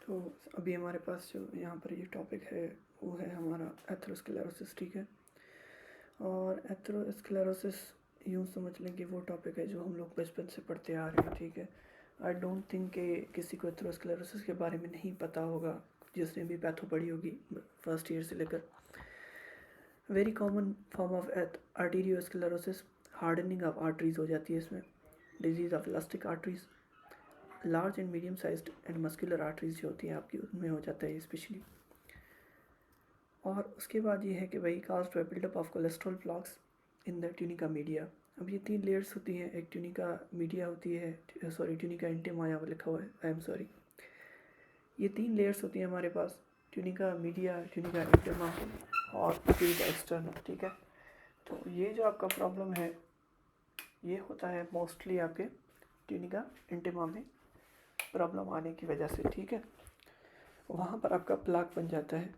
तो अभी हमारे पास जो यहाँ पर ये टॉपिक है वो है हमारा एथेरोस्क्लेरोसिस, ठीक है। और एथेरोस्क्लेरोसिस यूँ समझ लें कि वो टॉपिक है जो हम लोग बचपन से पढ़ते आ रहे हैं, ठीक है। आई डोंट थिंक कि किसी को एथेरोस्क्लेरोसिस के बारे में नहीं पता होगा जिसने भी पैथो पढ़ी होगी फर्स्ट ईयर से लेकर। Very common form of arteriosclerosis, hardening of arteries हो जाती है इसमें। Disease of elastic arteries, large and medium sized and muscular arteries जो होती हैं आपकी, उनमें हो जाता है स्पेशली। और उसके बाद ये है कि भाई cause build up of cholesterol plaques in the tunica media. अब ये 3 लेयर्स होती हैं, एक ट्यूनिका मीडिया होती है, सॉरी ट्यूनिका इंटिमा यहाँ पर लिखा हुआ है, आई एम सॉरी। ये 3 लेयर्स होती हैं हमारे पास, ट्यूनिका मीडिया, ट्यूनिका इंटिमा और ट्यूनिका एक्सटर्नल, ठीक है। तो ये जो आपका प्रॉब्लम है ये होता है मोस्टली आपके ट्यूनिका इंटिमा में प्रॉब्लम आने की वजह से, ठीक है। वहाँ पर आपका प्लाक बन जाता है।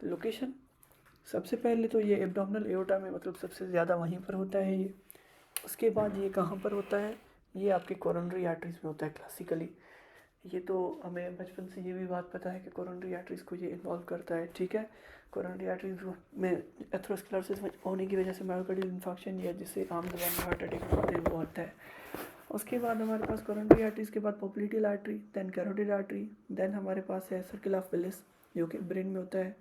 लोकेशन सबसे पहले तो ये एब्डोमिनल एओर्टा में, मतलब सबसे ज़्यादा वहीं पर होता है ये। उसके बाद ये कहाँ पर होता है, ये आपके कोरोनरी आर्टरीज में होता है क्लासिकली। ये तो हमें बचपन से ये भी बात पता है कि कोरोनरी आर्टरीज को ये इन्वॉल्व करता है, ठीक है। कोरोनरी आर्टरीज में एथेरोस्क्लेरोसिस होने की वजह से मायोकार्डियल इन्फेक्शन या जिसे आम जबान में हार्ट अटैक बोलते हैं वो होता है। उसके बाद हमारे पास कोरोनरी आर्टरीज के बाद popliteal artery, then carotid artery, then हमारे पास है सर्किल ऑफ विलिस जो कि ब्रेन में होता है।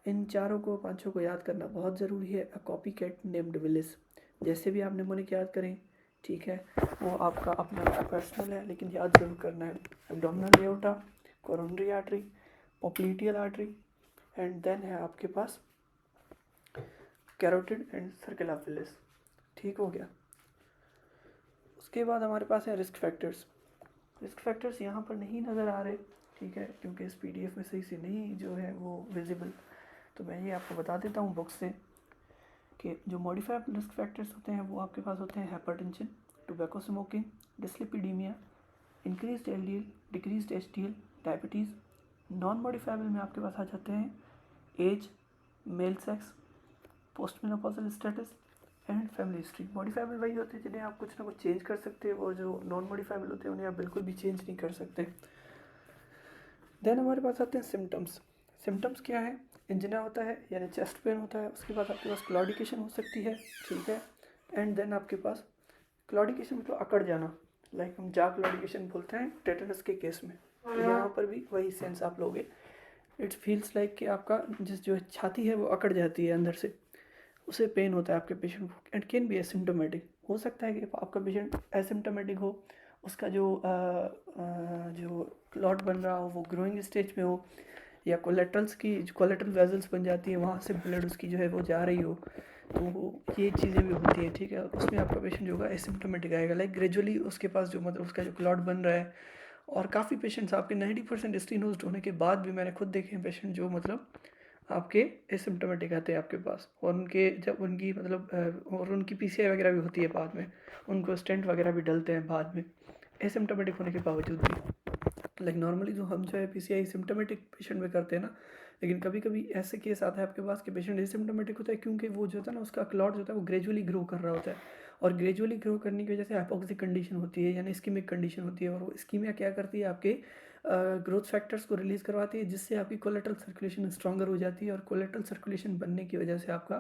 इन चारों को, पांचों को याद करना बहुत ज़रूरी है। A copycat named Willis, जैसे भी आप निमोनिक याद करें, ठीक है, वो आपका अपना पर्सनल है, लेकिन याद जरूर करना है। Abdominal aorta, coronary artery, popliteal artery, and then है आपके पास carotid and circle of Willis, ठीक हो गया। उसके बाद हमारे पास है रिस्क फैक्टर्स। रिस्क फैक्टर्स यहाँ पर नहीं नज़र आ रहे, ठीक है, क्योंकि इस पीडीएफ में सही से नहीं जो है वो विजिबल। तो मैं ये आपको बता देता हूँ बुक से कि जो मॉडिफाइड रिस्क फैक्टर्स होते हैं वो आपके पास होते हैं hypertension, tobacco smoking, dyslipidemia, increased LDL, decreased HDL, diabetes. Non modifiable में आपके पास आ जाते हैं age, male sex, post menopausal status and family history. Modifiable वही होते हैं जिन्हें आप कुछ ना कुछ चेंज कर सकते हैं, और जो नॉन मॉडिफाइबल होते हैं उन्हें आप बिल्कुल भी चेंज नहीं कर सकते। देन हमारे पास आते हैं सिम्टम्स। सिम्टम्स क्या है, इंजना होता है यानी चेस्ट पेन होता है, उसके बाद आपके पास क्लॉडिकेशन हो सकती है, ठीक है। एंड देन आपके पास क्लॉडिकेशन मतलब अकड़ जाना, लाइक हम जा क्लॉडिकेशन बोलते हैं टेटनस के केस में, तो यहाँ पर भी वही सेंस आप लोगे। इट फील्स लाइक कि आपका जिस जो छाती है वो अकड़ जाती है अंदर से, उसे पेन होता है आपके पेशेंट को। एंड कैन बी एसिम्टोमेटिक, हो सकता है कि आपका पेशेंट एसिम्टोमेटिक हो, उसका जो क्लॉट बन रहा हो वो ग्रोइंग स्टेज में हो, या कोलेट्रल्स की जो कोलेट्रल वेजल्स बन जाती है वहाँ से ब्लड उसकी जो है वो जा रही हो, तो ये चीज़ें भी होती हैं, ठीक है। उसमें आपका पेशेंट जो होगा एसिम्टोमेटिक आएगा, लाइक ग्रेजुअली उसके पास जो मतलब उसका जो क्लॉट बन रहा है। और काफ़ी पेशेंट्स आपके 90% स्टेनोज्ड होने के बाद भी मैंने खुद देखे हैं पेशेंट जो मतलब आपके एसिम्टोमेटिक आते हैं आपके पास, और उनके जब उनकी मतलब और उनकी पीसीआई वगैरह भी होती है बाद में, उनको स्टेंट वगैरह भी डलते हैं बाद में एसिम्टोमेटिक होने के बावजूद भी। लाइक नॉर्मली जो हम जो है पीसीआई सिम्टोमेटिक पेशेंट में करते हैं ना, लेकिन कभी कभी ऐसे केस आता है आपके पास कि पेशेंट एसिम्टोमेटिक होता है, क्योंकि वो जो होता है ना उसका क्लॉट जो होता है वो ग्रेजुअली ग्रो कर रहा होता है, और ग्रेजुअली ग्रो करने की वजह से हाइपोक्सिक कंडीशन होती है यानी इस्कीमिक कंडीशन होती है, और वो इस्कीमिया क्या करती है आपके ग्रोथ फैक्टर्स को रिलीज़ करवाती है, जिससे आपकी कोलेट्रल सर्कुलेशन स्ट्रॉन्गर हो जाती है, और कोलेट्रल सर्कुलेशन बनने की वजह से आपका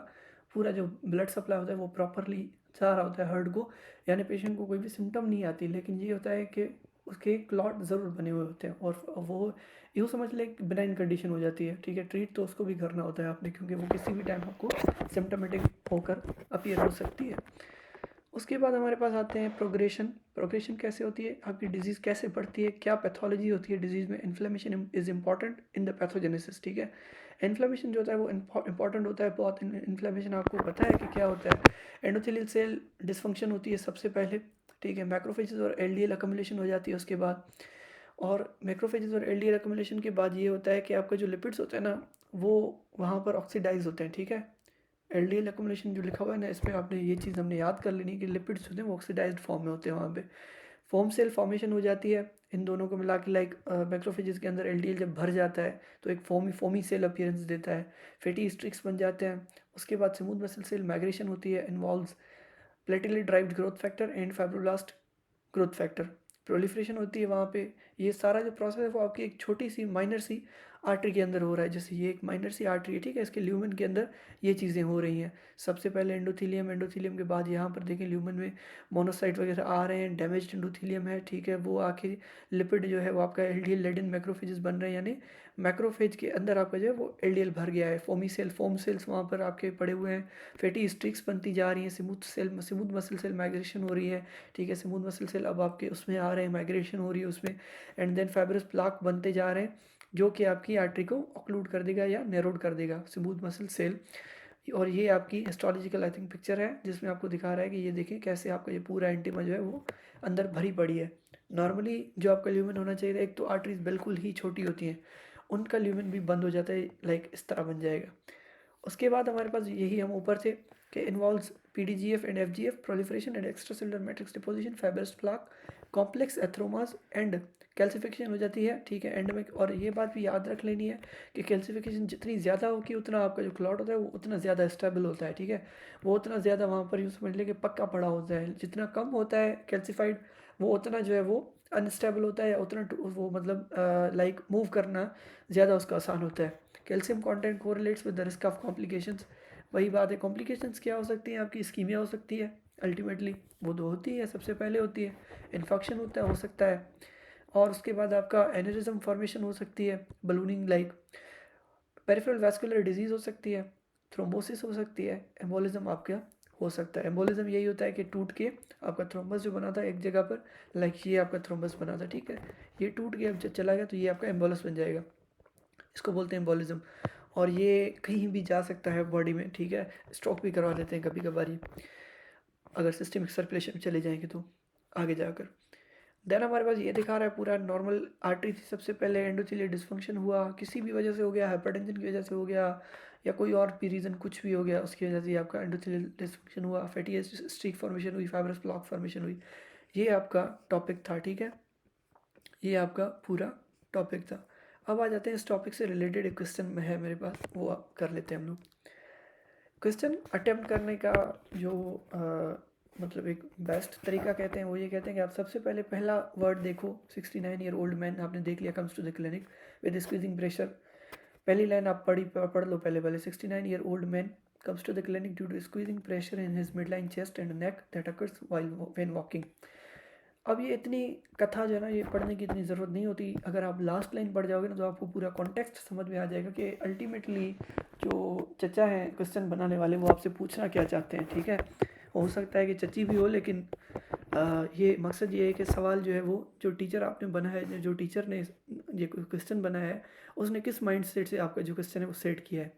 पूरा जो ब्लड सप्लाई होता है वो प्रॉपरली जा रहा होता है हार्ट को, यानी पेशेंट को कोई भी सिम्टम नहीं आती, लेकिन ये होता है कि उसके क्लॉट ज़रूर बने हुए होते हैं, और वो यूँ समझ लें बिनाइन कंडीशन हो जाती है, ठीक है। ट्रीट तो उसको भी करना होता है आपने, क्योंकि वो किसी भी टाइम आपको सिम्टोमेटिक होकर अपीयर हो सकती है। उसके बाद हमारे पास आते हैं प्रोग्रेशन। प्रोग्रेशन कैसे होती है, आपकी डिजीज़ कैसे बढ़ती है, क्या पैथोलॉजी होती है डिजीज़ में। Inflammation is important in the pathogenesis, ठीक है। इन्फ्लेमेशन जो होता है वो इंपॉर्टेंट होता है बहुत। इन्फ्लेमेशन आपको पता है कि क्या होता है, एंडोथेलियल सेल डिसफंक्शन होती है सबसे पहले, ठीक है। मैक्रोफेजेस और एलडीएल अकमुलेशन हो जाती है उसके बाद, और मैक्रोफेजेस और एलडीएल अकमुलेशन के बाद ये होता है कि आपका जो लिपिड्स होते हैं ना वो वहाँ पर ऑक्सीडाइज होते हैं, ठीक है। एलडीएल अकोमोडेशन जो लिखा हुआ है ना, इसमें आपने ये चीज़ हमने याद कर लेनी कि लिपिड्स होते हैं वो ऑक्सीडाइज्ड फॉर्म में होते हैं वहाँ पे। फोम सेल फॉर्मेशन हो जाती है इन दोनों को मिला के, लाइक मैक्रोफेजेस के अंदर एलडीएल जब भर जाता है तो एक फोमी सेल अपीयरेंस देता है, फैटी स्ट्रिक्स बन जाते हैं। उसके बाद स्मूथ मसल सेल माइग्रेशन होती है, involves platelet derived growth factor and fibroblast growth factor, proliferation होती है वहाँ पे ये सारा जो प्रोसेस है वो आपकी एक छोटी सी माइनर सी आर्टरी के अंदर हो रहा है। जैसे ये एक माइनर सी आर्टरी है, ठीक है, इसके ल्यूमेन के अंदर ये चीज़ें हो रही हैं। सबसे पहले एंडोथीलियम, एंडोथीलियम के बाद यहाँ पर देखें ल्यूमेन में मोनोसाइट वगैरह आ रहे हैं, डैमेज्ड एंडोथीलियम है, ठीक है, वो आके लिपिड जो है वो आपका एलडीएल लेडिन मैक्रोफेजेस बन रहे हैं, यानी मैक्रोफेज के अंदर आपका जो है वो एलडीएल भर गया है। फोम सेल्स वहाँ पर आपके पड़े हुए हैं, फैटी स्ट्रिक्स बनती जा रही हैं, स्मूथ मसल सेल माइग्रेशन हो रही है, ठीक है, स्मूथ मसल सेल अब आपके उसमें आ रहे हैं, माइग्रेशन हो रही है उसमें, एंड देन फाइब्रस प्लाक बनते जा रहे हैं जो कि आपकी आर्टरी को ऑक्लूड कर देगा या नैरोड कर देगा, स्मूथ मसल सेल। और ये आपकी हिस्टोलॉजिकल आई थिंक पिक्चर है जिसमें आपको दिखा रहा है कि ये देखें कैसे आपका ये पूरा एंटीमा जो है वो अंदर भरी पड़ी है। नॉर्मली जो आपका ल्यूमेन होना चाहिए, एक तो आर्टरीज बिल्कुल ही छोटी होती हैं, उनका ल्यूमेन भी बंद हो जाता है, लाइक इस तरह बन जाएगा। उसके बाद हमारे पास यही हम ऊपर से कि involves PDGF and FGF proliferation and extracellular matrix deposition, fibrous plaque, complex atheromas and calcification हो जाती है, ठीक है, एंड में। और ये बात भी याद रख लेनी है कि कैल्सिफिकेशन जितनी ज़्यादा होगी उतना आपका जो क्लॉट होता है वो उतना ज़्यादा स्टेबल होता है, ठीक है, वो उतना ज़्यादा वहाँ पर यूँ समझ लें कि पक्का पड़ा होता है। जितना कम होता है कैल्सिफाइड वो उतना जो है वो अनस्टेबल होता है, या उतना वो मतलब लाइक मूव करना ज़्यादा उसका आसान होता है। Calcium content correlates with the risk of complications. वही बात है, कॉम्प्लिकेशंस क्या हो सकती हैं आपकी, इस्कीमिया हो सकती है, अल्टीमेटली वो तो होती है, सबसे पहले होती है, इन्फेक्शन होता है, हो सकता है, और उसके बाद आपका एनेरिज्म फॉर्मेशन हो सकती है, ballooning like, peripheral vascular disease हो सकती है, थ्रोम्बोसिस हो सकती है, एम्बोलिज्म आपका हो सकता है। एम्बोलिज्म यही होता है कि टूट के आपका थ्रोम्बस जो बना था एक जगह पर, लाइक ये आपका थ्रोम्बस बना था, ठीक है, ये टूट के अब जब चला गया तो ये आपका एम्बोलस बन जाएगा, इसको बोलते हैं एम्बोलिज्म। और ये कहीं भी जा सकता है बॉडी में, ठीक है, स्ट्रोक भी करवा देते हैं कभी कभार अगर सिस्टमिक सर्कुलेशन चले जाएंगे तो आगे जाकर। देन हमारे पास ये दिखा रहा है पूरा नॉर्मल आर्टरी थी, सबसे पहले एंडोथेलियल डिस्फंक्शन हुआ, किसी भी वजह से हो गया, हाइपरटेंशन की वजह से हो गया या कोई और भी रीज़न कुछ भी हो गया, उसकी वजह से आपका एंडोथेलियल डिस्फंक्शन हुआ, फैटी स्ट्रीक फॉर्मेशन हुई, फाइब्रस ब्लॉक फॉर्मेशन हुई। ये आपका टॉपिक था, ठीक है, ये आपका पूरा टॉपिक था। अब आ जाते हैं इस टॉपिक से रिलेटेड एक क्वेश्चन में है मेरे पास, वो आप कर लेते हैं हम लोग। क्वेश्चन अटेम्प्ट करने का जो मतलब एक बेस्ट तरीका कहते हैं वो ये कहते हैं कि आप सबसे पहले पहला वर्ड देखो, 69 ईयर ओल्ड मैन आपने देख लिया, comes to the clinic with squeezing pressure. पहली लाइन आप पढ़ लो पहले 69 year old man comes to the clinic due to squeezing pressure in his midline chest and neck that occurs while when walking. अब ये इतनी कथा जो है ना, ये पढ़ने की इतनी ज़रूरत नहीं होती, अगर आप लास्ट लाइन पढ़ जाओगे ना तो आपको पूरा कॉन्टेक्स्ट समझ में आ जाएगा कि अल्टीमेटली जो चचा हैं क्वेश्चन बनाने वाले वो आपसे पूछना क्या चाहते हैं, ठीक है। हो सकता है कि चची भी हो, लेकिन ये मकसद ये है कि सवाल जो है वो जो टीचर आपने बनाया है, जो टीचर ने ये क्वेश्चन बनाया है उसने किस माइंड सेट से आपका जो क्वेश्चन है वो सेट किया है,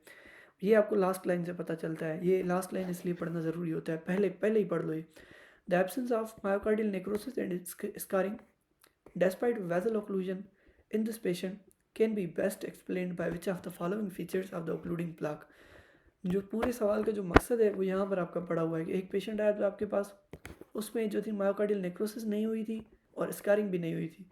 ये आपको लास्ट लाइन से पता चलता है। ये लास्ट लाइन इसलिए पढ़ना ज़रूरी होता है, पहले पहले ही पढ़ लो ये। The absence of myocardial necrosis and its scarring, despite vessel occlusion in this patient, can be best explained by which of the following features of the occluding plaque। जो पूरे सवाल का जो मकसद है वो यहाँ पर आपका पड़ा हुआ है कि एक पेशेंट आया था आपके पास, उसमें जो थी मायोकार्डियल नेक्रोसिस नहीं हुई थी और स्कारिंग भी नहीं हुई थी,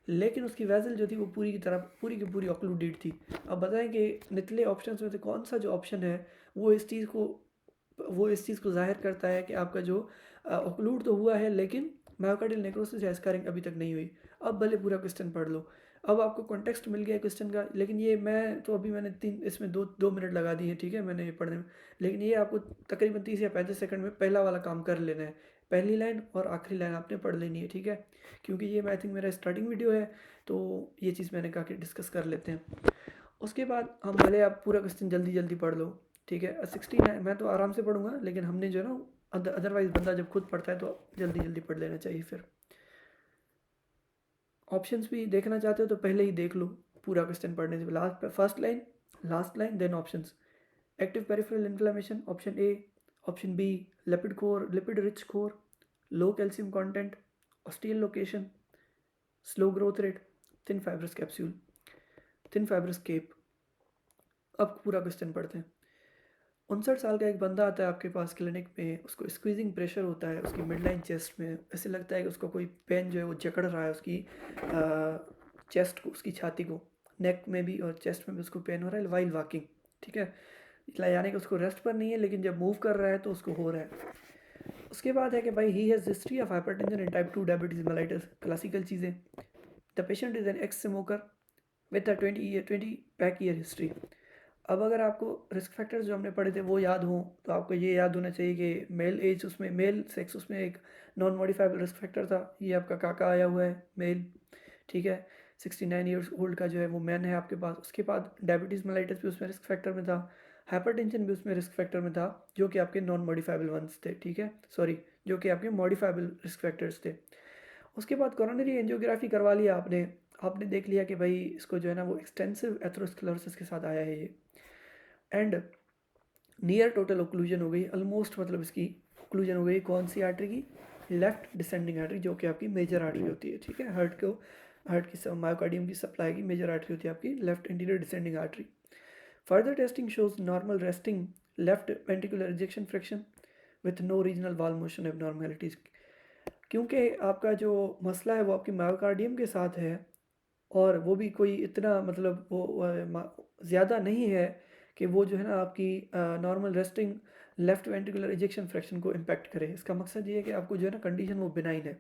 लेकिन उसकी वेजल जो थी वो पूरी की पूरी ऑक्लूडेड थी। अब बताएं कि निचले ऑप्शन में से कौन सा जो ऑप्शन है वो इस चीज़ को जाहिर करता है कि आपका जो ऑक्लूड तो हुआ है लेकिन मायोकार्डियल नेक्रोसिस या स्कारिंग अभी तक नहीं हुई। अब भले पूरा क्वेश्चन पढ़ लो, अब आपको कॉन्टेक्स्ट मिल गया क्वेश्चन का, लेकिन ये मैंने इसमें दो मिनट लगा दिए हैं, ठीक है, मैंने ये पढ़ने में, लेकिन ये आपको तकरीबन 30 या 35 सेकंड में पहला वाला काम कर लेना है। पहली लाइन और आखिरी लाइन आपने पढ़ लेनी है, ठीक है, क्योंकि ये आई थिंक मेरा स्टार्टिंग वीडियो है तो ये चीज़ मैंने कहा कि डिस्कस कर लेते हैं। उसके बाद हम भले आप पूरा क्वेश्चन जल्दी जल्दी पढ़ लो, ठीक है। 69 मैं तो आराम से पढ़ूंगा, लेकिन हमने जो है ना अदरवाइज बंदा जब खुद पढ़ता है तो जल्दी जल्दी पढ़ लेना चाहिए। फिर ऑप्शंस भी देखना चाहते हो तो पहले ही देख लो पूरा क्वेश्चन पढ़ने से, first line last line then options. Active peripheral inflammation option A, option B lipid rich core, low calcium content, ostial location, slow growth rate, thin fibrous capsule, thin fibrous cap. अब पूरा question पढ़ते हैं। 59 साल का एक बंदा आता है आपके पास क्लिनिक में, उसको स्क्वीजिंग प्रेशर होता है उसकी मिडलाइन चेस्ट में, ऐसे लगता है कि उसको कोई पेन जो है वो जकड़ रहा है उसकी चेस्ट को, उसकी छाती को, नेक में भी और चेस्ट में भी उसको पेन हो रहा है वाइल वॉकिंग, ठीक है, यानी कि उसको रेस्ट पर नहीं है लेकिन जब मूव कर रहा है तो उसको हो रहा है। उसके बाद है कि भाई ही has history of hypertension and type 2 diabetes mellitus, classical चीज़ें। The patient is an ex smoker with a 20 pack year history. अब अगर आपको रिस्क फैक्टर्स जो हमने पढ़े थे वो याद हों तो आपको ये याद होना चाहिए कि मेल एज उसमें, मेल सेक्स उसमें एक नॉन मॉडिफाइबल रिस्क फैक्टर था। ये आपका काका आया हुआ है मेल, ठीक है, 69 ईयर्स ओल्ड का जो है वो मैन है आपके पास। उसके बाद डायबिटीज़ मेलाइटिस भी उसमें रिस्क फैक्टर में था, हाइपरटेंशन भी उसमें रिस्क फैक्टर में था, जो कि आपके नॉन मॉडिफाइबल वंस थे, ठीक है, सॉरी, जो कि आपके मॉडिफाइबल रिस्क फैक्टर्स थे। उसके बाद कोरोनरी एंजियोग्राफी करवा लिया आपने, आपने देख लिया कि भाई इसको जो है ना वो एक्सटेंसिव एथेरोस्क्लेरोसिस के साथ आया है ये, एंड नियर टोटल ओक्लूजन हो गई ऑलमोस्ट, मतलब इसकी ओक्लूजन हो गई कौन सी आर्टरी की, लेफ्ट डिसेंडिंग आर्टरी, जो कि आपकी मेजर आर्टरी होती है, ठीक है, हार्ट की मायोकार्डियम की सप्लाई की मेजर आर्टरी होती है आपकी left interior descending artery. Further testing shows normal resting left ventricular ejection fraction with no regional wall motion abnormalities. क्योंकि आपका जो मसला है वो आपकी मायोकार्डियम के साथ है, और वो भी कोई इतना मतलब वो ज़्यादा नहीं है कि वो जो है ना आपकी normal resting left ventricular ejection fraction को इम्पैक्ट करे। इसका मकसद ये है कि आपको जो है ना कंडीशन वो बिनाइन है।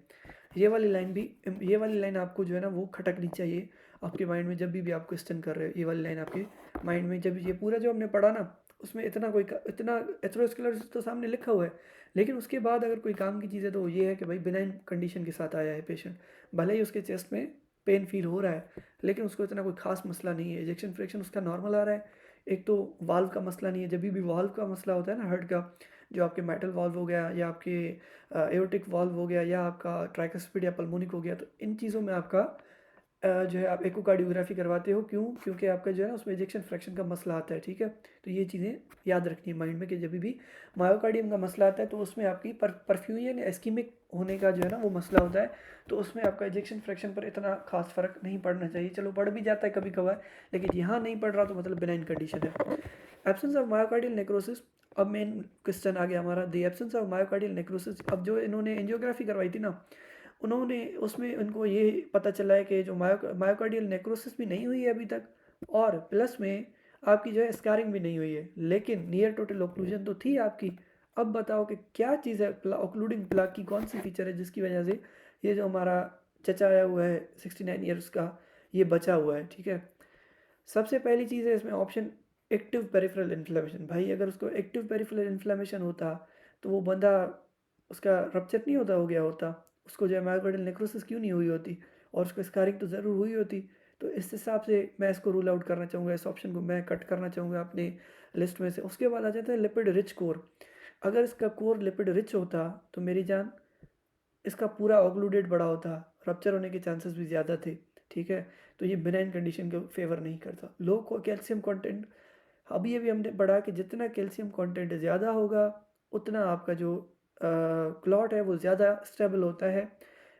ये वाली लाइन आपको जो है ना वो खटकनी चाहिए आपके माइंड में जब भी आप क्वेश्चन कर रहे हो। ये वाली लाइन आपके माइंड में जब ये पूरा जो हमने पढ़ा ना उसमें इतना एथेरोस्क्लेरोसिस तो सामने लिखा हुआ है, लेकिन उसके बाद अगर कोई काम की चीज़ है तो ये है कि भाई बिनाइन कंडीशन के साथ आया है पेशेंट, भले ही उसके चेस्ट में पेन फील हो रहा है लेकिन उसको इतना कोई खास मसला नहीं है, इजेक्शन फ्रैक्शन उसका नॉर्मल आ रहा है। एक तो वाल्व का मसला नहीं है, जब भी वाल्व का मसला होता है ना हार्ट का, जो आपके मेटल वाल्व हो गया या आपके एओर्टिक वाल्व हो गया या आपका ट्राइकस्पिड या पल्मोनिक हो गया, तो इन चीज़ों में आपका जो है आप एकोकार्डियोग्राफी करवाते हो। क्यों? क्योंकि आपका जो है ना उसमें इजेक्शन फ्रैक्शन का मसला आता है, ठीक है। तो ये चीज़ें याद रखनी है माइंड में कि जब भी मायोकार्डियम का मसला आता है तो उसमें आपकी परफ्यूजन या इस्कीमिक होने का जो है ना वो मसला होता है, तो उसमें आपका इजेक्शन फ्रैक्शन पर इतना खास फर्क नहीं पड़ना चाहिए। चलो पड़ भी जाता है कभी कभार, लेकिन यहाँ नहीं पड़ रहा तो मतलब बिनाइन कंडीशन है। एब्सेंस ऑफ मायोकार्डियल नेक्रोसिस, अब मेन क्वेश्चन आ गया हमारा, the absence of myocardial necrosis. अब जो इन्होंने एंजियोग्राफी करवाई थी ना, उन्होंने उसमें उनको ये पता चला है कि जो मायोकार्डियल नेक्रोसिस भी नहीं हुई है अभी तक, और प्लस में आपकी जो है स्कारिंग भी नहीं हुई है, लेकिन नियर टोटल ओक्लूजन तो थी आपकी। अब बताओ कि क्या चीज़ है ओक्लूडिंग प्लाक की, कौन सी फीचर है जिसकी वजह से ये जो हमारा चचा आया हुआ है 69 ईयर्स का, ये बचा हुआ है, ठीक है। सबसे पहली चीज़ है इसमें ऑप्शन एक्टिव पेरिफेरल इन्फ्लेमेशन। भाई अगर उसको एक्टिव पेरिफेरल इन्फ्लेमेशन होता तो वो बंदा, उसका रप्चर नहीं होता हो गया होता, उसको जो है मायोकार्डियल नेक्रोसिस क्यों नहीं हुई होती, और उसको स्कारिंग तो ज़रूर हुई होती। तो इस हिसाब से मैं इसको रूल आउट करना चाहूँगा, इस ऑप्शन को मैं कट करना चाहूँगा अपने लिस्ट में से। उसके बाद आ जाता है लिपिड रिच कोर। अगर इसका कोर लिपिड रिच होता तो मेरी जान इसका पूरा ऑक्लूडेड बड़ा होता, रप्चर होने के चांसेस भी ज़्यादा थे, ठीक है। तो ये बिनाइन कंडीशन को फेवर नहीं करता। लो कैल्शियम कंटेंट, अभी अभी हमने पढ़ा कि जितना कैल्शियम कंटेंट ज़्यादा होगा उतना आपका जो क्लॉट है वो ज़्यादा स्टेबल होता है।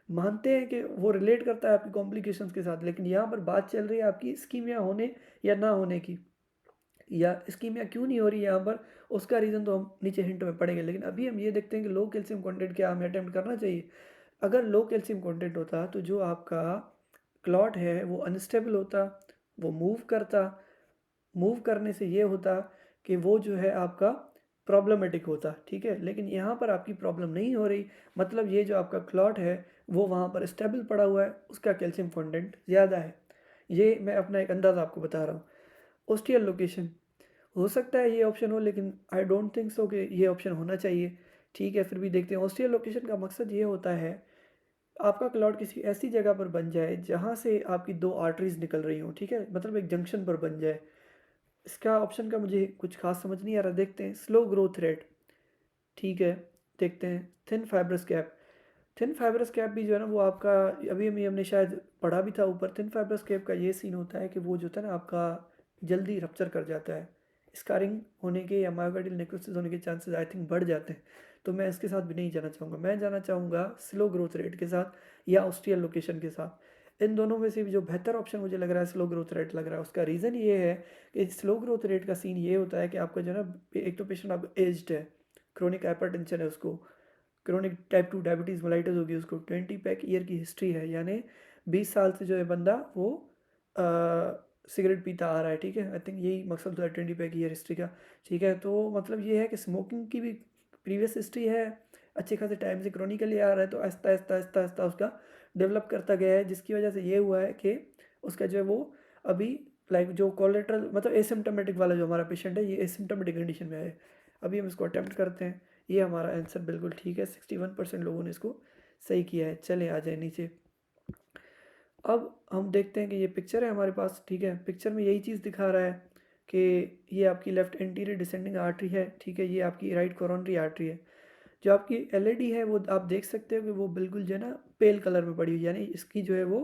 मानते हैं कि वो रिलेट करता है आपकी कॉम्प्लिकेशंस के साथ, लेकिन यहाँ पर बात चल रही है आपकी इस्कीमिया होने या ना होने की, या इस्कीमिया क्यों नहीं हो रही यहाँ पर, उसका रीज़न तो हम नीचे हिंट में पढ़ेंगे। लेकिन अभी हम ये देखते हैं कि लो कैल्शियम कंटेंट क्या हमें अटेम्प्ट करना चाहिए। अगर लो कैल्शियम कंटेंट होता तो जो आपका क्लॉट है वो अनस्टेबल होता, वो मूव करता, मूव करने से ये होता कि वो जो है आपका प्रॉब्लमेटिक होता, ठीक है। लेकिन यहाँ पर आपकी प्रॉब्लम नहीं हो रही, मतलब ये जो आपका क्लॉट है वो वहाँ पर स्टेबल पड़ा हुआ है, उसका कैल्शियम कंटेंट ज़्यादा है। ये मैं अपना एक अंदाज़ा आपको बता रहा हूँ। ओस्टियल लोकेशन, हो सकता है ये ऑप्शन हो, लेकिन आई डोंट थिंक सो कि ये ऑप्शन होना चाहिए, ठीक है। फिर भी देखते हैं। ओस्टियल लोकेशन का मकसद ये होता है आपका क्लॉट किसी ऐसी जगह पर बन जाए जहाँ से आपकी दो आर्टरीज निकल रही हों, ठीक है, मतलब एक जंक्शन पर बन जाए। इसका ऑप्शन का मुझे कुछ खास समझ नहीं आ रहा, देखते हैं। स्लो ग्रोथ रेट, ठीक है, देखते हैं। Thin fibrous cap, thin fibrous cap भी जो है ना वो आपका अभी अभी हमने शायद पढ़ा भी था ऊपर। थिन फाइब्रस कैप का ये सीन होता है कि वो जो होता है ना आपका जल्दी रप्चर कर जाता है, स्कारिंग होने के या मायोकार्डियल नेक्रोसिस होने के चांसेस आई थिंक बढ़ जाते हैं। तो मैं इसके साथ भी नहीं जाना चाहूँगा, मैं जाना चाहूँगा स्लो ग्रोथ रेट के साथ या ऑस्टियल लोकेशन के साथ। इन दोनों में से भी जो बेहतर ऑप्शन मुझे लग रहा है स्लो ग्रोथ रेट लग रहा है। उसका रीज़न ये है कि स्लो ग्रोथ रेट का सीन ये होता है कि आपका जो है ना, एक तो पेशेंट आपका एज्ड है, क्रोनिक हाइपरटेंशन है उसको, क्रोनिक टाइप 2 डायबिटीज़ मेलाइटिस होगी उसको, 20 पैक ईयर की हिस्ट्री है, यानी 20 साल से जो है बंदा वो सिगरेट पीता आ रहा है, ठीक है। आई थिंक यही मकसद होता है 20 पैक ईयर हिस्ट्री का, ठीक है। तो मतलब ये है कि स्मोकिंग की भी प्रीवियस हिस्ट्री है, अच्छे खासे टाइम से क्रोनिकली आ रहा है, तो आहिस्ता आहिस्ता आहिस्ता आहिस्ता उसका डेवलप करता गया है, जिसकी वजह से ये हुआ है कि उसका जो है वो अभी लाइक जो कोलेट्रल मतलब एसिम्टोमेटिक वाला जो हमारा पेशेंट है, ये एसिम्टोमेटिक कंडीशन में है। अभी हम इसको अटेम्प्ट करते हैं। ये हमारा आंसर बिल्कुल ठीक है, 61% लोगों ने इसको सही किया है। चले आ जाए नीचे। अब हम देखते हैं कि ये पिक्चर है हमारे पास, ठीक है। पिक्चर में यही चीज़ दिखा रहा है कि ये आपकी लेफ्ट एंटीरियर डिसेंडिंग आर्टरी है, ठीक है। ये आपकी राइट कोरोनरी आर्टरी है। जो आपकी एलईडी है वो आप देख सकते हो कि वो बिल्कुल जो है ना पेल कलर में पड़ी हुई है, यानी इसकी जो है वो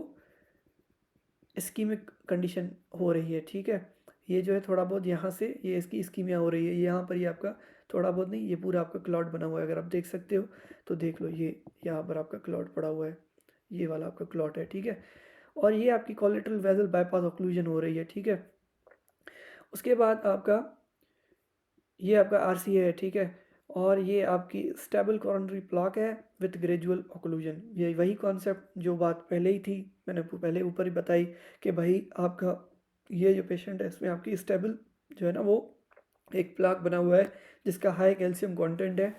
इस्कीमिक कंडीशन हो रही है, ठीक है। ये जो है थोड़ा बहुत यहाँ से ये इसकी इस्कीमिया हो रही है, यहाँ पर ये आपका थोड़ा बहुत नहीं, ये पूरा आपका क्लॉट बना हुआ है। अगर आप देख सकते हो तो देख लो, ये यहाँ पर आपका क्लॉट पड़ा हुआ है, ये वाला आपका क्लॉट है, ठीक है। और ये आपकी कोलेटरल वेसल बाईपास ऑक्लूजन हो रही है, ठीक है। उसके बाद आपका ये आपका आरसीए है, ठीक है। और ये आपकी स्टेबल कोरोनरी प्लाक है विथ ग्रेजुअल ऑक्लूजन। ये वही कॉन्सेप्ट जो बात पहले ही थी, मैंने पहले ऊपर ही बताई कि भाई आपका ये जो पेशेंट है इसमें आपकी स्टेबल जो है ना वो एक प्लाक बना हुआ है जिसका हाई कैल्शियम कंटेंट है,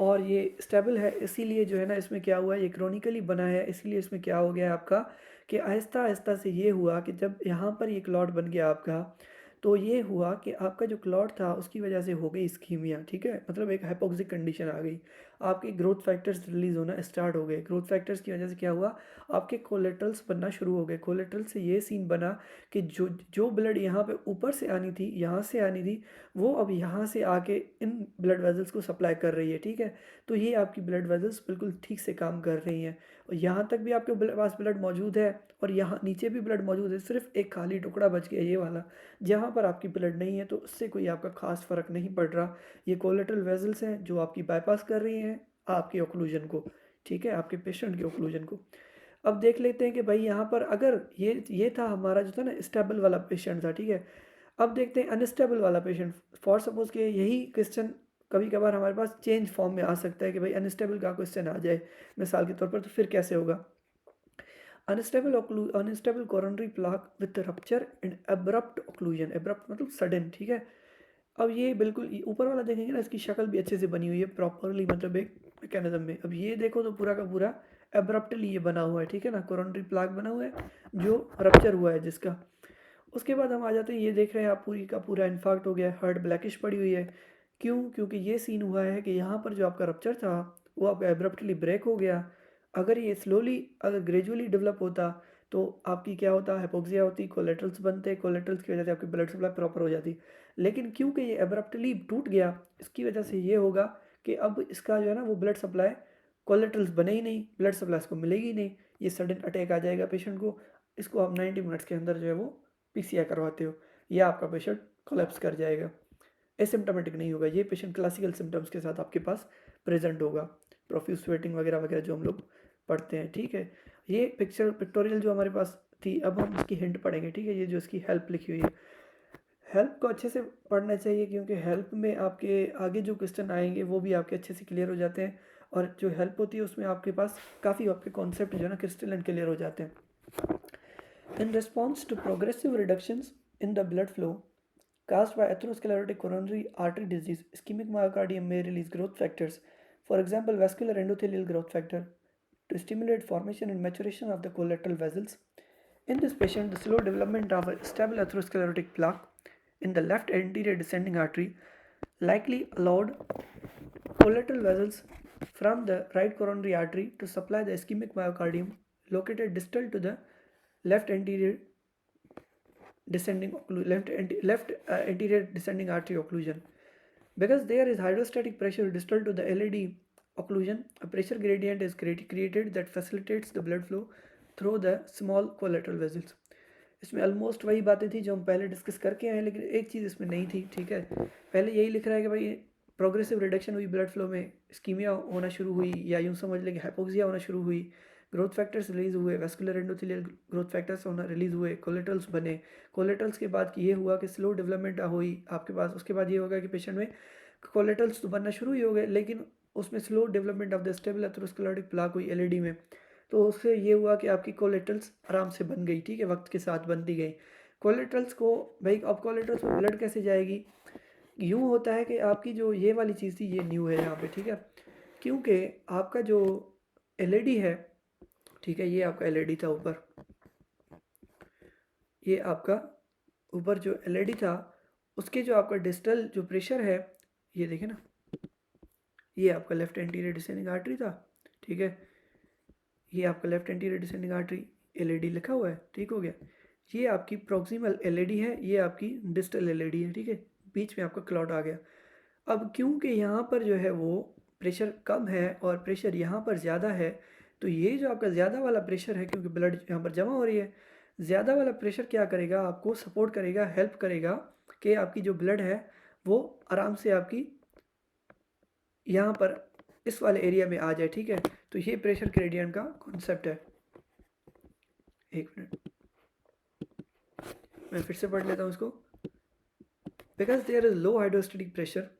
और ये स्टेबल है। इसीलिए जो है ना इसमें क्या हुआ है, ये क्रोनिकली बना है, इसीलिए इसमें क्या हो गया आपका कि आहिस्ता आहिस्ता से ये हुआ कि जब यहाँ पर ये क्लॉट बन गया आपका, तो ये हुआ कि आपका जो क्लॉट था उसकी वजह से हो गई इस्कीमिया, ठीक है। मतलब एक हाइपोक्सिक कंडीशन आ गई, आपके ग्रोथ फैक्टर्स रिलीज होना स्टार्ट हो गए। ग्रोथ फैक्टर्स की वजह से क्या हुआ, आपके कोलेट्रल्स बनना शुरू हो गए। कोलेट्रल से ये सीन बना कि जो जो ब्लड यहाँ पे ऊपर से आनी थी, यहाँ से आनी थी, वो अब यहाँ से आके इन ब्लड वेजल्स को सप्लाई कर रही है, ठीक है। तो ये आपकी ब्लड वेजल्स बिल्कुल ठीक से काम कर रही हैं, और यहाँ तक भी आपके पास ब्लड मौजूद है, और यहाँ नीचे भी ब्लड मौजूद है। सिर्फ एक खाली टुकड़ा बच गया, ये वाला, जहाँ पर आपकी ब्लड नहीं है, तो उससे कोई आपका खास फ़र्क नहीं पड़ रहा। ये कोलेटरल वेजल्स हैं जो आपकी बाईपास कर रही हैं आपके ऑक्लूजन को, ठीक है, आपके पेशेंट के ऑक्लूजन को। अब देख लेते हैं कि भाई यहाँ पर अगर ये था हमारा जो था ना स्टेबल वाला पेशेंट था, ठीक है। अब देखते हैं अनस्टेबल वाला पेशेंट। फॉर सपोज के यही क्वेश्चन कभी कभार हमारे पास चेंज फॉर्म में आ सकता है कि भाई अनस्टेबल का क्वेश्चन आ जाए मिसाल के तौर पर, तो फिर कैसे होगा। Unstable coronary plaque with rupture and abrupt occlusion. Abrupt मतलब सडन, ठीक है। अब ये बिल्कुल ऊपर वाला देखेंगे ना, इसकी शक्ल भी अच्छे से बनी हुई है प्रॉपरली, मतलब एक मैकेनिज्म में। अब ये देखो तो पूरा का पूरा एब्रप्टली ये बना हुआ है, ठीक है ना, कोरोनरी प्लाक बना हुआ है जो रप्चर हुआ है जिसका। उसके बाद हम आ जाते हैं, ये देख रहे हैं आप पूरी का पूरा इन्फाक्ट हो गया है, हार्ट ब्लैकिश पड़ी हुई है। क्यों? क्योंकि ये सीन हुआ है कि यहाँ पर जो आपका रप्चर था वो आपका एब्रप्टली ब्रेक हो गया। अगर ये स्लोली अगर ग्रेजुअली डेवलप होता तो आपकी क्या होता, हाइपोक्सिया होती, कोलेट्रल्स बनते, कोलेट्रल्स की वजह से आपकी ब्लड सप्लाई प्रॉपर हो जाती। लेकिन क्योंकि ये एब्रप्टली टूट गया, इसकी वजह से ये होगा कि अब इसका जो है ना वो ब्लड सप्लाई, कोलेट्रल्स बने ही नहीं, ब्लड सप्लाई इसको मिलेगी नहीं, ये सडन अटैक आ जाएगा पेशेंट को। इसको आप 90 मिनट्स के अंदर जो है वो पीसीआई करवाते हो, या आपका पेशेंट कोलैप्स कर जाएगा। एसिम्टोमेटिक नहीं होगा, ये पेशेंट क्लासिकल सिम्टम्स के साथ आपके पास प्रेजेंट होगा, प्रोफ्यूज स्वेटिंग वगैरह वगैरह जो हम लोग पढ़ते हैं, ठीक है। ये पिक्टोरियल जो हमारे पास थी, अब हम इसकी हिंट पढ़ेंगे, ठीक है। ये जो इसकी हेल्प लिखी हुई है, हेल्प को अच्छे से पढ़ना चाहिए, क्योंकि हेल्प में आपके आगे जो क्वेश्चन आएंगे वो भी आपके अच्छे से क्लियर हो जाते हैं, और जो हेल्प होती है उसमें आपके पास काफ़ी आपके कॉन्सेप्ट जो है ना क्रिस्टल एंड क्लियर हो जाते हैं। In response to progressive reductions in the blood flow caused by atherosclerotic coronary artery disease, ischemic myocardium may release growth factors, for example, vascular endothelial growth factor, to stimulate formation and maturation of the collateral vessels. In this patient, the slow development of a stable atherosclerotic plaque in the left anterior descending artery likely allowed collateral vessels from the right coronary artery to supply the ischemic myocardium located distal to the left anterior anterior descending artery occlusion. Because there is hydrostatic pressure distal to the LAD occlusion, a pressure gradient is created that facilitates the blood flow through the small collateral vessels. इसमें almost वही बातें थी जो हम पहले discuss करके आए हैं, लेकिन एक चीज़ इसमें नहीं थी, ठीक है। पहले यही लिख रहा है कि भाई प्रोग्रेसिव रिडक्शन हुई ब्लड फ्लो में, स्कीमिया होना शुरू हुई, या यूँ समझ लें कि हाइपोक्सिया होना शुरू हुई, ग्रोथ फैक्टर्स रिलीज हुए, वेस्कुलर एंडोथेलियल ग्रोथ फैक्टर्स होना रिलीज हुए, कोलेट्रल्स बने। कोलेट्रल्स के बाद ये हुआ कि स्लो डेवलपमेंट हुई आपके पास। उसके बाद ये होगा कि पेशेंट में कोलेट्रल्स तो बनना शुरू ही हो गए, लेकिन उसमें slow development of the stable atherosclerotic plaque हुई एलएडी में। तो उससे ये हुआ कि आपकी कोलेट्रल्स आराम से बन गई, ठीक है, वक्त के साथ बनती गई कोलेट्रल्स को। भाई अब कोलेट्रल्स में ब्लड कैसे जाएगी, यूँ होता है कि आपकी जो ये वाली चीज़ थी ये न्यू है यहाँ पे, ठीक है। क्योंकि आपका जो एलईडी है ठीक है, ये आपका एलईडी था ऊपर, ये आपका ऊपर जो एलईडी था उसके जो आपका डिस्टल जो प्रेशर है, ये देखें ना, ये आपका लेफ्ट एंटीरियर डिसेंडिंग आर्टरी था, ठीक है, ये आपका left anterior descending artery LED लिखा हुआ है, ठीक हो गया। ये आपकी प्रॉक्सिमल एलईडी है, ये आपकी डिस्टल एलईडी है, ठीक है, बीच में आपका क्लॉट आ गया। अब क्योंकि यहाँ पर जो है वो प्रेशर कम है और प्रेशर यहाँ पर ज़्यादा है, तो ये जो आपका ज़्यादा वाला प्रेशर है, क्योंकि ब्लड यहाँ पर जमा हो रही है, ज़्यादा वाला प्रेशर क्या करेगा, आपको सपोर्ट करेगा, हेल्प करेगा कि आपकी जो ब्लड है वो आराम से आपकी यहाँ पर इस वाले एरिया में आ जाए, ठीक है। तो ये प्रेशर ग्रेडियंट का कॉन्सेप्ट है। एक मिनट, मैं फिर से पढ़ लेता हूँ इसको। Because there is low hydrostatic pressure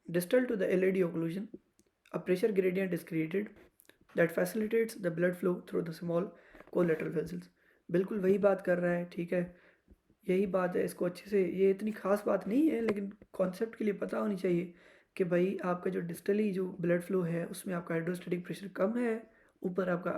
distal to the LAD occlusion, a pressure gradient is created that facilitates the blood flow through the small collateral vessels। बिल्कुल वही बात कर रहा है, ठीक है, यही बात है। इसको अच्छे से, ये इतनी खास बात नहीं है लेकिन कॉन्सेप्ट के लिए पता होनी चाहिए कि भाई आपका जो डिस्टली जो ब्लड फ्लो है उसमें आपका हाइड्रोस्टेटिक प्रेशर कम है, ऊपर आपका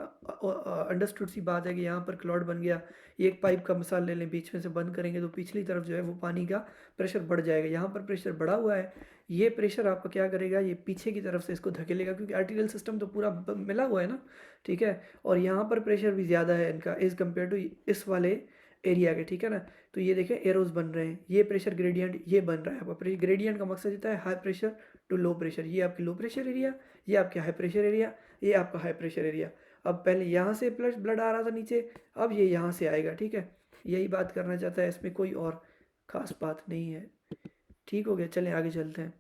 अंडरस्टूड सी बात है कि यहाँ पर क्लॉट बन गया, ये एक पाइप का मिसाल ले लें, बीच में से बंद करेंगे तो पिछली तरफ जो है वो पानी का प्रेशर बढ़ जाएगा, यहाँ पर प्रेशर बढ़ा हुआ है, ये प्रेशर आपका क्या करेगा, ये पीछे की तरफ से इसको धकेलेगा, क्योंकि आर्टीरियल सिस्टम तो पूरा मिला हुआ है ना, ठीक है, और यहाँ पर प्रेशर भी ज़्यादा है इनका एज़ कम्पेयर टू इस वाले एरिया के, ठीक है ना। तो ये देखें एरोज बन रहे हैं, ये प्रेशर ग्रेडियंट ये बन रहा है आपका। ग्रेडियंट का मकसद होता है high pressure to low pressure, ये आपकी लो प्रेशर एरिया, ये आपके हाई प्रेशर एरिया, ये आपका हाई प्रेशर एरिया। अब पहले यहाँ से प्लस ब्लड आ रहा था नीचे, अब ये यहाँ से आएगा, ठीक है, यही बात करना चाहता है, इसमें कोई और ख़ास बात नहीं है, ठीक हो गया। चलें आगे चलते हैं।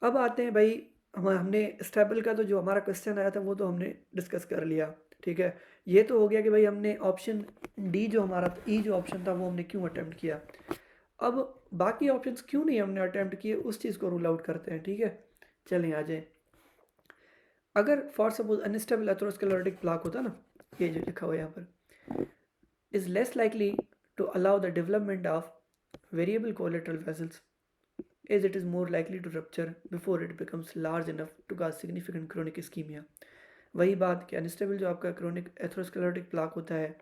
अब आते हैं भाई, हमने स्टेबल का तो जो हमारा क्वेश्चन आया था वो तो हमने डिस्कस कर लिया, ठीक है। ये तो हो गया कि भाई हमने ऑप्शन डी जो हमारा ई जो ऑप्शन था वो हमने क्यों अटेम्प्ट किया। अब बाकी ऑप्शंस क्यों नहीं हमने अटेम्प्ट किए उस चीज़ को रूल आउट करते हैं, ठीक है। चलें आ जाए। अगर for suppose unstable atherosclerotic plaque होता ना, ये जो लिखा हुआ है यहाँ पर, is less likely to allow the development of variable collateral vessels as it is more likely to rupture before it becomes large enough to cause significant chronic ischemia। वही बात कि अनस्टेबल जो आपका क्रोनिक एथेरोस्क्लेरोटिक प्लाक होता है,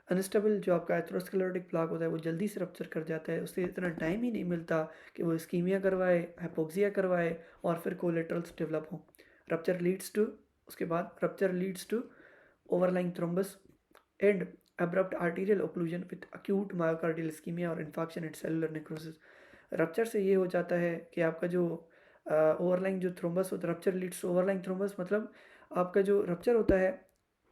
unstable जो आपका atherosclerotic plaque होता है वो जल्दी से रप्चर कर जाता है, उससे इतना टाइम ही नहीं मिलता कि वो इस्कीमिया करवाए, हाइपोक्सिया करवाए और फिर कोलेटरल्स डेवलप हों। रप्चर लीड्स टू, उसके बाद rupture leads to overlying thrombus and abrupt arterial occlusion with acute myocardial ischemia और infection and cellular necrosis. Rupture से ये हो जाता है कि आपका जो ओवरलाइंग जो थ्रोम्बस होता है, rupture leads to overlying thrombus, मतलब आपका जो रप्चर होता है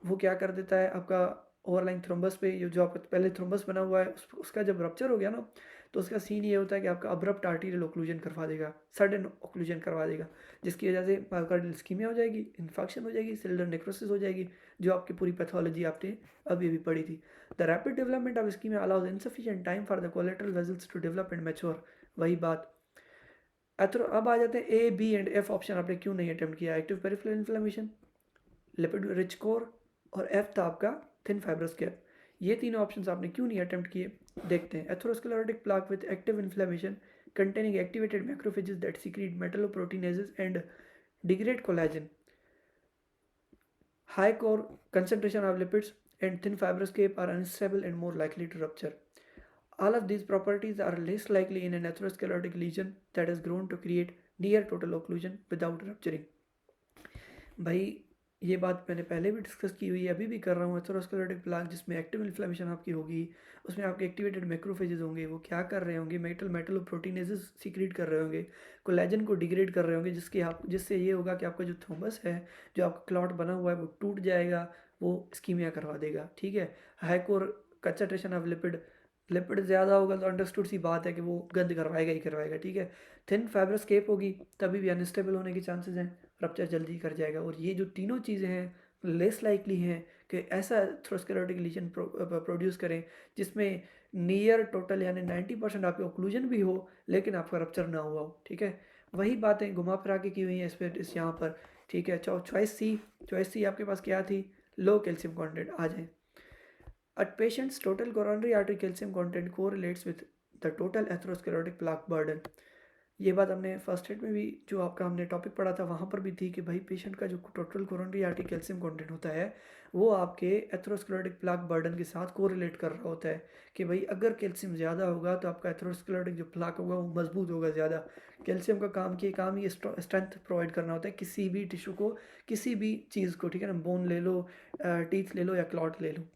वो क्या कर देता है, आपका ओवरलाइंग थ्रोम्बस पे जो आपका पहले थ्रोम्बस बना हुआ है उसका जब रप्चर हो गया ना, तो उसका सीन ये होता है कि आपका अब्रप्ट आर्टीरियल ओक्लूजन करवा देगा, सडन ओक्लूजन करवा देगा, जिसकी वजह से मायोकार्डियल इस्कीमिया हो जाएगी, इन्फेक्शन हो जाएगी, सेलुलर नेक्रोसिस हो जाएगी, जो आपकी पूरी पैथोलॉजी आपने अभी भी पढ़ी थी। The rapid development of ischaemia allows insufficient time for the collateral vessels to develop and mature. वही बात। अब आ जाते हैं A B and F option आपने क्यों नहीं अटेम्प्ट किया। Active peripheral inflammation, lipid rich core और एफ था आपका थिन फाइब्रस कैप। ये तीनों ऑप्शंस आपने क्यों नहीं अटेम्प्ट किए, देखते हैं। Atherosclerotic plaque with active inflammation containing activated macrophages that secrete metalloproteinases and degrade collagen, high core concentration of lipids and thin fibrous cape are unstable and more likely to rupture. All of these properties are less likely in an atherosclerotic lesion that has grown to create near total occlusion without rupturing। भाई ये बात मैंने पहले भी discuss की हुई है, अभी भी कर रहा हूँ। एथेरोस्क्लेरोटिक प्लाक जिसमें एक्टिव इन्फ्लेमेशन आपकी होगी, उसमें आपके एक्टिवेटेड मैक्रोफेजेस होंगे, वो क्या कर रहे होंगे, मेटलोप्रोटीनेजेस सीक्रेट कर रहे होंगे, कोलेजन को डिग्रेड कर रहे होंगे, जिससे ये होगा कि आपका जो थ्रोम्बस है, जो आपका क्लॉट बना हुआ है वो टूट जाएगा, वो इस्कीमिया करवा देगा, ठीक है। हाईकोर कंसंट्रेशन ऑफ लिपिड ज़्यादा होगा तो अंडरस्टूड सी बात है कि वो गंद करवाएगा ही करवाएगा, ठीक है। थिन फाइब्रस केप होगी तभी भी अनस्टेबल होने के चांसेस हैं, रप्चर जल्दी कर जाएगा। और ये जो तीनों चीज़ें हैं लेस लाइकली हैं कि ऐसा एथेरोस्क्लेरोटिक लीजन प्रोड्यूस करें जिसमें नियर टोटल यानी 90% आपके ओक्लूजन भी हो लेकिन आपका रप्चर ना हुआ हो, ठीक है। वही बातें घुमा फिरा के की हुई हैं इस यहाँ पर, ठीक है। चॉइस सी आपके पास क्या थी, लो कैल्शियम कॉन्टेंट। आ जाए, a patient's total coronary artery calcium content correlates with the total atherosclerotic plaque burden। ये बात हमने फर्स्ट एड में भी जो आपका हमने टॉपिक पढ़ा था वहाँ पर भी थी कि भाई पेशेंट का जो total coronary artery calcium content होता है वो आपके एथेरोस्क्लेरोटिक प्लाक बर्डन के साथ कोरिलेट कर रहा होता है कि भाई अगर कैल्शियम ज़्यादा होगा तो आपका एथेरोस्क्लेरोटिक जो प्लाक होगा वो मजबूत होगा ज़्यादा। कैल्शियम का काम ही स्ट्रेंथ प्रोवाइड करना होता है किसी भी टिश्यू को, किसी भी चीज़ को, ठीक है ना, बोन ले लो, टीथ ले लो या क्लॉट ले लो।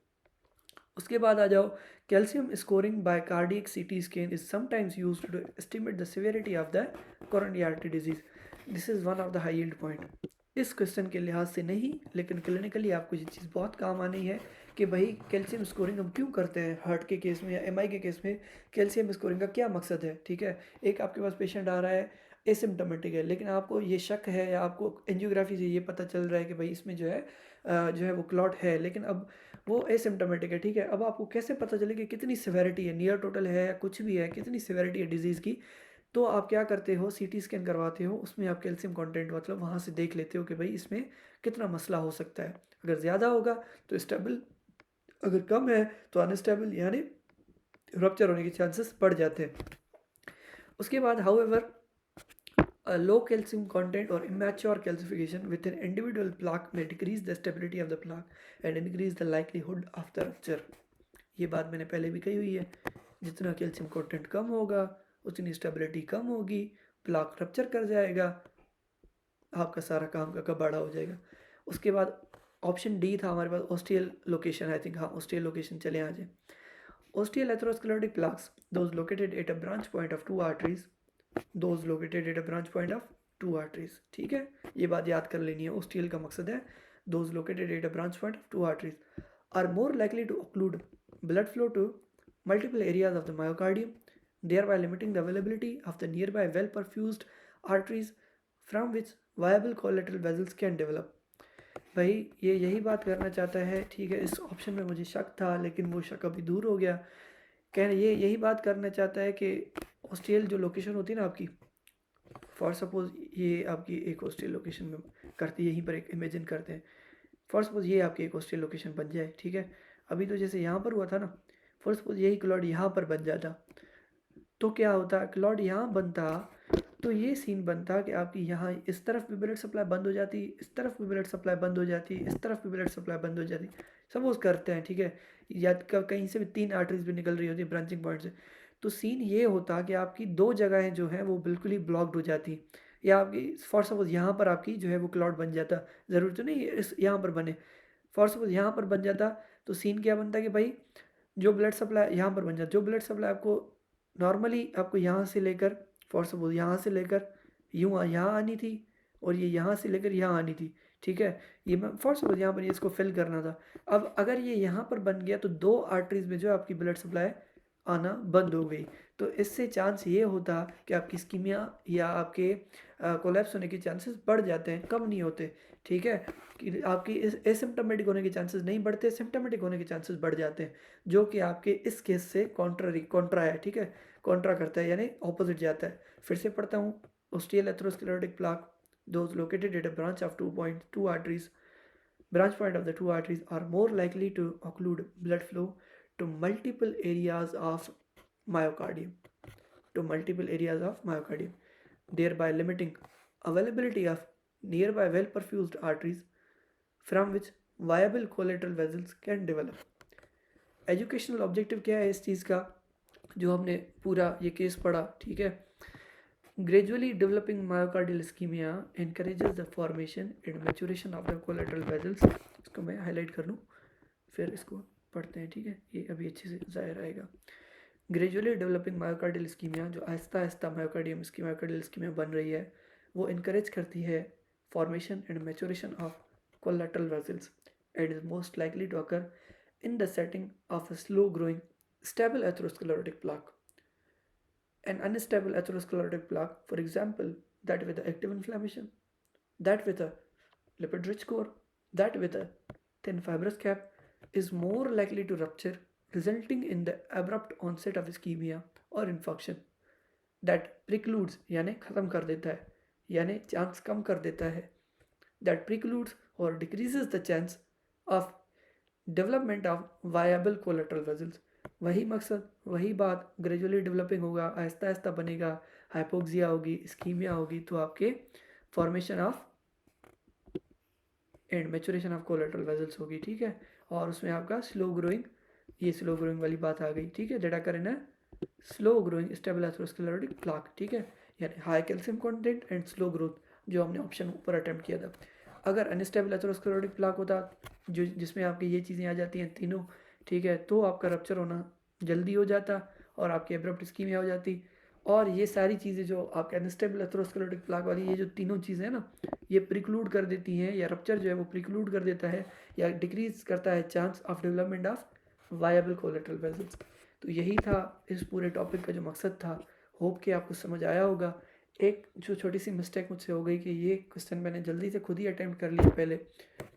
उसके बाद आ जाओ, calcium scoring by cardiac CT scan is sometimes used to estimate the severity of the coronary artery disease. This is one of the high yield point. इस क्वेश्चन के लिहाज से नहीं, लेकिन क्लिनिकली आपको ये चीज़ बहुत काम आनी है कि भाई कैल्शियम स्कोरिंग हम क्यों करते हैं हार्ट के केस में या एमआई के केस में, कैल्शियम स्कोरिंग का क्या मकसद है। ठीक है, एक आपके पास पेशेंट आ रहा है एसिम्टोमेटिक है, लेकिन आपको ये शक है या आपको एंजियोग्राफी से ये पता चल रहा है कि भाई इसमें जो है वो क्लॉट है, लेकिन अब वो एसिम्टोमेटिक है। ठीक है, अब आपको कैसे पता चले कि कितनी सिवेरिटी है, नियर टोटल है या कुछ भी है, कितनी सिवेरिटी है डिजीज़ की। तो आप क्या करते हो, सीटी स्कैन करवाते हो, उसमें आप कैल्शियम कंटेंट मतलब वहाँ से देख लेते हो कि भाई इसमें कितना मसला हो सकता है। अगर ज़्यादा होगा तो स्टेबल, अगर कम है तो अनस्टेबल, यानी रप्चर होने के चांसेस बढ़ जाते हैं। उसके बाद however low calcium content or immature calcification with an individual plaque may decrease the stability of the plaque and increase the likelihood of the rupture। ये बात मैंने पहले भी कही हुई है, जितना कैल्शियम कंटेंट कम होगा उतनी स्टेबिलिटी कम होगी, प्लाक रप्चर कर जाएगा, आपका सारा काम का कबाड़ा हो जाएगा। उसके बाद ऑप्शन डी था हमारे पास ऑस्टियल लोकेशन, आई थिंक, हाँ ऑस्टियल लोकेशन, चले आ जाए। Ostial atherosclerotic plaques those located at a branch point of two arteries, those located at a branch point of two arteries. ठीक है, ये बात याद कर लेनी है। ऑस्टियल का मकसद है those located at a branch point of two arteries are more likely to occlude blood flow to multiple areas of the myocardium, thereby limiting the availability of the nearby well perfused arteries from which viable collateral vessels can develop। भाई ये यही बात करना चाहता है। ठीक है, इस ऑप्शन में मुझे शक था लेकिन वो शक अभी दूर हो गया। ये यही बात करना चाहता है कि ऑस्टियल जो लोकेशन होती है ना आपकी, फॉर सपोज ये आपकी एक ऑस्टियल लोकेशन में करती है, यहीं पर एक इमेजिन करते हैं, फॉर सपोज ये आपकी एक ऑस्टियल लोकेशन बन जाए। ठीक है, अभी तो जैसे यहाँ पर हुआ था ना, फॉर सपोज यही क्लॉड यहाँ पर बन जाता तो क्या होता, क्लॉड यहाँ बनता तो ये सीन बनता कि आपकी यहाँ इस तरफ भी ब्लड सप्लाई बंद हो जाती, इस तरफ भी ब्लड सप्लाई बंद हो जाती, इस तरफ भी ब्लड सप्लाई बंद हो जाती। सपोज करते हैं, ठीक है, या कहीं से भी 3 आर्टरीज भी निकल रही होती है ब्रांचिंग पॉइंट से, तो सीन ये होता कि आपकी 2 जगहें जो हैं वो बिल्कुल ही ब्लॉक्ड हो जाती, या आपकी फॉर सपोज यहाँ पर आपकी जो है वो क्लॉड बन जाता। ज़रूरी तो नहीं इस यहाँ पर बने, फॉर सपोज यहाँ पर बन जाता तो सीन क्या बनता कि भाई जो ब्लड सप्लाई यहाँ पर बन जाता, जो ब्लड सप्लाई आपको नॉर्मली आपको यहाँ से लेकर फॉर सपोज यहाँ से लेकर यूँ यहाँ आनी थी और ये यहाँ से लेकर यहाँ आनी थी। ठीक है, ये मैं फॉर सपोज यहाँ पर ये इसको फिल करना था। अब अगर ये यहाँ पर बन गया तो 2 आर्टरीज में जो आपकी ब्लड सप्लाई आना बंद हो गई, तो इससे चांस ये होता कि आपकी स्कीमिया या आपके कोलैप्स होने के चांसेस बढ़ जाते हैं, कम नहीं होते। ठीक है, कि आपकी एसिम्टोमेटिक होने के चांसेस नहीं बढ़ते, सिम्टोमेटिक होने के चांसेस बढ़ जाते हैं, जो कि आपके इस केस से कॉन्ट्रा है। ठीक है, कॉन्ट्रा करता है यानी ऑपोजिट जाता है। फिर से पढ़ता हूँ, ostial atherosclerotic plaque those located at a branch of 2 arteries, branch point of the 2 arteries are more likely to occlude blood flow to multiple areas of myocardium, thereby limiting availability of nearby well perfused arteries from which viable collateral vessels can develop। Educational objective क्या है इस चीज़ का, जो हमने पूरा ये case पढ़ा। ठीक है, gradually developing myocardial ischemia encourages the formation and maturation of the collateral vessels। इसको मैं हाईलाइट कर लूँ फिर इसको पढ़ते हैं। ठीक है, ये अभी अच्छे से ज़ाहिर आएगा। ग्रेजुअली डेवलपिंग मायोकार्डियल इस्कीमिया, जो आहिस्ता आहिस्ता मायोकार्डियल इस्कीमिया बन रही है, वो इनकरेज करती है formation and maturation of collateral vessels and is most likely to occur in the setting of a slow growing stable atherosclerotic plaque. An unstable atherosclerotic plaque, for example, that with active inflammation, that with a lipid-rich core, that with a thin fibrous cap, is more likely to rupture, resulting in the abrupt onset of ischemia or infarction that precludes यानी ख़त्म कर देता है, यानी chance कम कर देता है, that precludes or decreases the chance of development of viable collateral vessels। वही मकसद, वही बात, ग्रेजुअली डेवलपिंग होगा, आहिस्ता आहिस्ता बनेगा, हाइपोक्सिया होगी, इस्कीमिया होगी, तो आपके formation of and maturation of collateral vessels होगी, ठीक है। और उसमें आपका स्लो ग्रोइंग, ये स्लो ग्रोइंग वाली बात आ गई, ठीक है। डेटा करें ना, slow growing stable atherosclerotic plaque, ठीक है, यानी high calcium content and slow growth, जो हमने ऑप्शन ऊपर अटेम्प्ट किया था। अगर अनस्टेबल एथेरोस्क्लेरोटिक प्लाक होता, जो जिसमें आपकी ये चीज़ें आ जाती हैं तीनों, ठीक है, तो आपका रप्चर होना जल्दी हो जाता और आपकी एब्रप्ट इस्कीमिया हो जाती। और ये सारी चीज़ें जो आपके अनस्टेबल एथेरोस्क्लेरोटिक प्लाक वाली, ये जो तीनों चीज़ें हैं ना, ये प्रिक्लूड कर देती हैं, या रप्चर जो है वो प्रिक्लूड कर देता है या डिक्रीज करता है chance of development of viable collateral vessels. तो यही था इस पूरे टॉपिक का जो मकसद था। होप कि आपको समझ आया होगा। एक जो छोटी सी मिस्टेक मुझसे हो गई कि ये क्वेश्चन मैंने जल्दी से खुद ही अटैम्प्ट कर लिया पहले।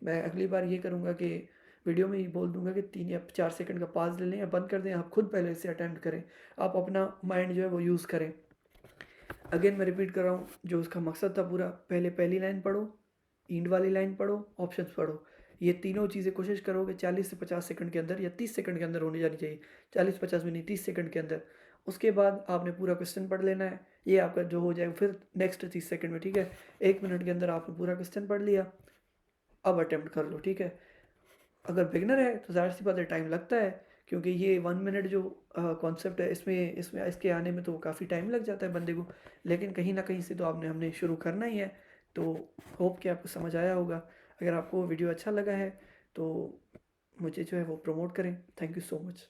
मैं अगली बार ये करूँगा कि वीडियो में ही बोल दूंगा कि 3 या 4 सेकंड का पॉज ले लें या बंद कर दें, आप खुद पहले से अटैम्प्ट करें, आप अपना माइंड जो है वो यूज़ करें। अगेन मैं रिपीट कर रहा हूँ, जो उसका मकसद था पूरा, पहले पहली लाइन पढ़ो, इंड वाली लाइन पढ़ो, ऑप्शंस पढ़ो। ये तीनों चीज़ें कोशिश करोगे 40 से 50 सेकंड के अंदर या 30 सेकंड के अंदर होनी जानी चाहिए। 40-50 भी नहीं, 30 सेकंड के अंदर। उसके बाद आपने पूरा क्वेश्चन पढ़ लेना है। ये आपका जो हो जाए फिर नेक्स्ट 30 सेकंड में, ठीक है। 1 मिनट के अंदर आपने पूरा क्वेश्चन पढ़ लिया, अब अटेम्प्ट कर लो, ठीक है। अगर बिगनर है तो ज़ाहिर सी बात है टाइम लगता है, क्योंकि ये 1 मिनट जो कॉन्सेप्ट है, इसमें इसके आने में तो काफ़ी टाइम लग जाता है बंदे को। लेकिन कहीं ना कहीं से तो हमने शुरू करना ही है। तो होप कि आपको समझ आया होगा। अगर आपको वीडियो अच्छा लगा है तो मुझे जो है वो प्रमोट करें। Thank you so much.